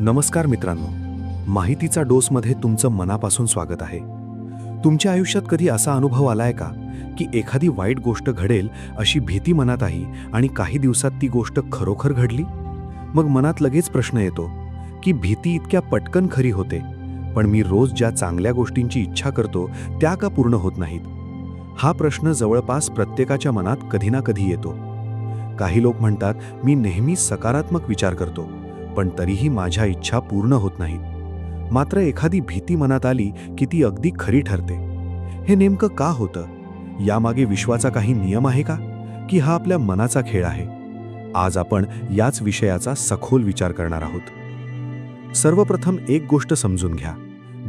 नमस्कार मित्रांनो, माहितीचा डोसमध्ये तुमचं मनापासून स्वागत आहे. तुमच्या आयुष्यात कधी असा अनुभव आलाय का की एखादी वाईट गोष्ट घडेल अशी भीती मनात आहे आणि काही दिवसात ती गोष्ट खरोखर घडली? मग मनात लगेच प्रश्न येतो की भीती इतक्या पटकन खरी होते, पण मी रोज ज्या चांगल्या गोष्टींची इच्छा करतो त्या का पूर्ण होत नाहीत? हा प्रश्न जवळपास प्रत्येकाच्या मनात कधी ना कधी येतो. काही लोक म्हणतात, मी नेहमी सकारात्मक विचार करतो, पण तरीही माझ्या इच्छा पूर्ण होत नाहीत. मात्र एखादी भीती मनात आली की ती अगदी खरी ठरते. हे नेमकं का होतं? यामागे विश्वाचा काही नियम आहे का, की हा आपल्या मनाचा खेळ आहे? आज आपण याच विषयाचा सखोल विचार करणार आहोत. सर्वप्रथम एक गोष्ट समजून घ्या.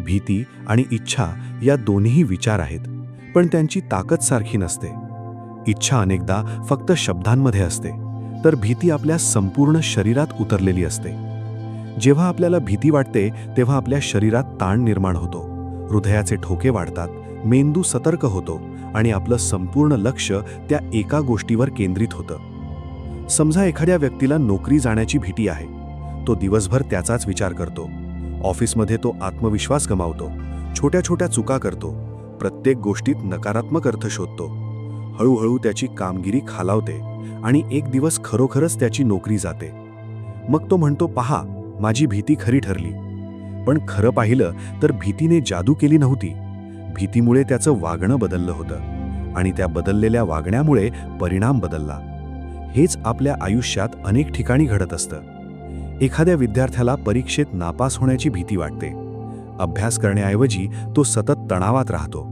भीती आणि इच्छा या दोन्ही विचार आहेत, पण त्यांची ताकद सारखी नसते. इच्छा अनेकदा फक्त शब्दांमध्ये असते, तर भीती आपल्या संपूर्ण शरीरात उतरलेली असते. जेव्हा आपल्याला भीती वाटते तेव्हा आपल्या शरीरात ताण निर्माण होतो, हृदयाचे ठोके वाढतात, मेंदू सतर्क होतो आणि आपलं संपूर्ण लक्ष त्या एका गोष्टीवर केंद्रित होतं. समजा एखाद्या व्यक्तीला नोकरी जाण्याची भीती आहे. तो दिवसभर त्याचाच विचार करतो. ऑफिसमध्ये तो आत्मविश्वास गमावतो, छोट्या छोट्या चुका करतो, प्रत्येक गोष्टीत नकारात्मक अर्थ शोधतो. हळूहळू त्याची कामगिरी खालावते आणि एक दिवस खरोखरच त्याची नोकरी जाते. मग तो म्हणतो, पहा, माझी भीती खरी ठरली. पण खरं पाहिलं तर भीतीने जादू केली नव्हती. भीतीमुळे त्याचं वागणं बदललं होतं आणि त्या बदललेल्या वागण्यामुळे परिणाम बदलला. हेच आपल्या आयुष्यात अनेक ठिकाणी घडत असतं. एखाद्या विद्यार्थ्याला परीक्षेत नापास होण्याची भीती वाटते. अभ्यास करण्याऐवजी तो सतत तणावात राहतो.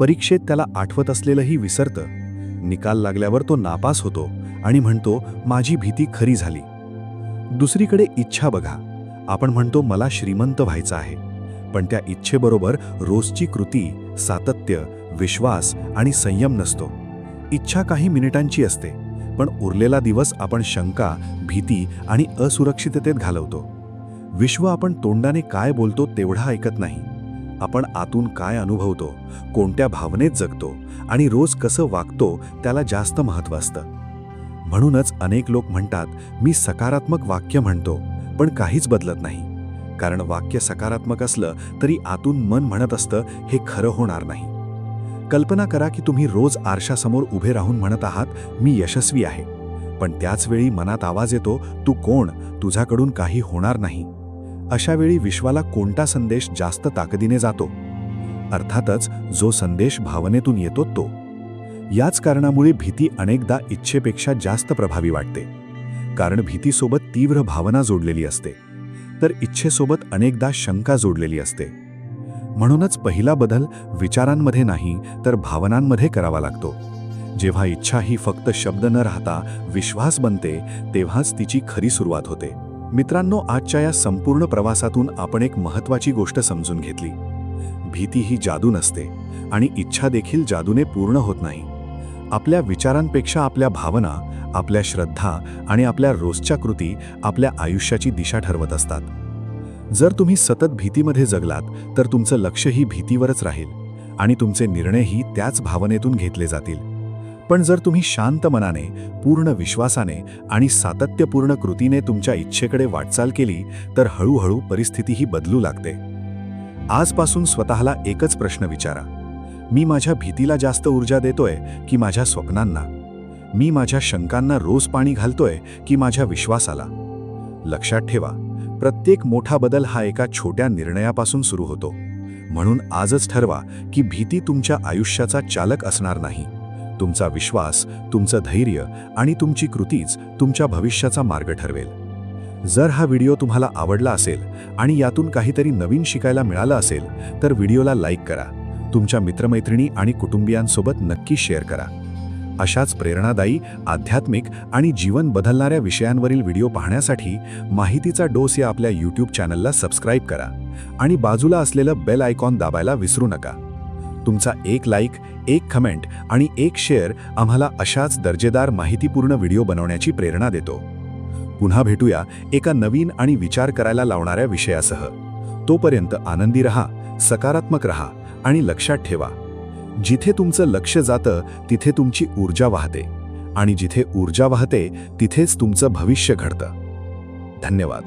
परीक्षेत त्याला आठवत असलेलंही विसरतं. निकाल लागल्यावर तो नापास होतो आणि म्हणतो, माझी भीती खरी झाली. दुसरीकडे इच्छा बघा. आपण म्हणतो, मला श्रीमंत व्हायचं आहे, पण त्या इच्छेबरोबर रोजची कृती, सातत्य, विश्वास आणि संयम नसतो. इच्छा काही मिनिटांची असते, पण उरलेला दिवस आपण शंका, भीती आणि असुरक्षिततेत घालवतो. विश्व आपण तोंडाने काय बोलतो तेवढा ऐकत नाही. आपण आतून काय अनुभवतो, कोणत्या भावनेत जगतो आणि रोज कसं वागतो त्याला जास्त महत्त्व असतं. म्हणूनच अनेक लोक म्हणतात, मी सकारात्मक वाक्य म्हणतो, पण काहीच बदलत नाही. कारण वाक्य सकारात्मक असलं तरी आतून मन म्हणत असतं, हे खरं होणार नाही. कल्पना करा की तुम्ही रोज आरशासमोर उभे राहून म्हणत आहात, मी यशस्वी आहे. पण त्याच वेळी मनात आवाज येतो, तू कोण, तुझ्याकडून काही होणार नाही. अशा वेळी विश्वाला कोणता संदेश जास्त ताकदीने जातो? अर्थातच जो संदेश भावनेतून येतो तो. याच कारणामुळे भीती अनेकदा इच्छेपेक्षा जास्त प्रभावी वाटते. कारण भीतीसोबत तीव्र भावना जोडलेली असते, तर इच्छेसोबत अनेकदा शंका जोडलेली असते. म्हणूनच पहिला बदल विचारांमध्ये नाही तर भावनांमध्ये करावा लागतो. जेव्हा इच्छा ही फक्त शब्द न राहता विश्वास बनते, तेव्हाच तिची खरी सुरुवात होते. मित्रांनो, आजच्या या संपूर्ण प्रवासातून आपण एक महत्त्वाची गोष्ट समजून घेतली. भीती ही जादू नसते आणि इच्छा देखील जादूने पूर्ण होत नाही. आपल्या विचारांपेक्षा आपल्या भावना, आपल्या श्रद्धा आणि आपल्या रोजच्या कृती आपल्या आयुष्याची दिशा ठरवत असतात. जर तुम्ही सतत भीतीमध्ये जगलात तर तुमचं लक्षही भीतीवरच राहील आणि तुमचे निर्णयही त्याच भावनेतून घेतले जातील. पण जर तुम्ही शांत मनाने, पूर्ण विश्वासाने आणि सातत्यपूर्ण कृतीने तुमच्या इच्छेकडे वाटचाल केली तर हळूहळू परिस्थितीही बदलू लागते. आजपासून स्वतःला एकच प्रश्न विचारा, मी माझ्या भीतीला जास्त ऊर्जा देतोय की माझ्या स्वप्नांना? मी माझ्या शंकांना रोज पाणी घालतोय की माझ्या विश्वासाला? लक्षात ठेवा, प्रत्येक मोठा बदल हा एका छोट्या निर्णयापासून सुरू होतो. म्हणून आजच ठरवा की भीती तुमच्या आयुष्याचा चालक असणार नाही. तुमचा विश्वास, तुमचं धैर्य आणि तुमची कृतीच तुमच्या भविष्याचा मार्ग ठरवेल. जर हा व्हिडिओ तुम्हाला आवडला असेल आणि यातून काहीतरी नवीन शिकायला मिळालं असेल तर व्हिडिओला लाईक करा. तुमच्या मित्रमैत्रिणी आणि कुटुंबियांसोबत नक्की शेअर करा. अशाच प्रेरणादायी, आध्यात्मिक आणि जीवन बदलणाऱ्या विषयांवरील व्हिडिओ पाहण्यासाठी माहितीचा डोस या आपल्या यूट्यूब चॅनलला सबस्क्राईब करा आणि बाजूला असलेलं बेल आयकॉन दाबायला विसरू नका. तुमचा एक लाईक, एक कमेंट आणि एक शेअर आम्हाला अशाच दर्जेदार माहितीपूर्ण व्हिडिओ बनवण्याची प्रेरणा देतो. पुन्हा भेटूया एका नवीन आणि विचार करायला लावणाऱ्या विषयासह. तोपर्यंत आनंदी रहा, सकारात्मक रहा आणि लक्षात ठेवा, जिथे तुमचं लक्ष जातं तिथे तुमची ऊर्जा वाहते आणि जिथे ऊर्जा वाहते तिथेच तुमचं भविष्य घडतं. धन्यवाद.